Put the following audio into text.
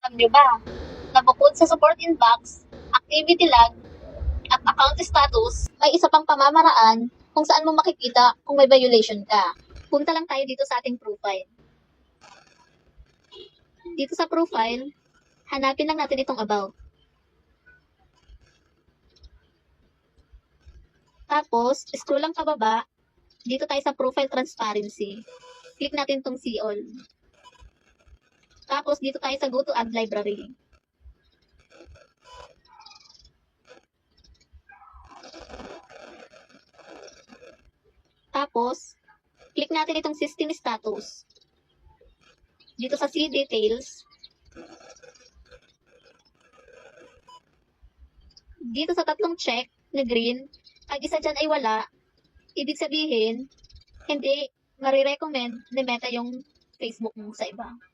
Alam nyo ba na bukod sa support inbox, activity log, at account status, may isa pang pamamaraan kung saan mo makikita kung may violation ka. Punta lang tayo dito sa ating profile. Dito sa profile, hanapin lang natin itong about. Tapos, scroll lang pababa, dito tayo sa profile transparency. Click natin itong see all. Tapos, dito tayo sa go to add library. Tapos, click natin itong system status. Dito sa see details. Dito sa tatlong check na green, pag isa dyan ay wala, ibig sabihin, hindi marirecommend ni Meta yung Facebook mo sa iba.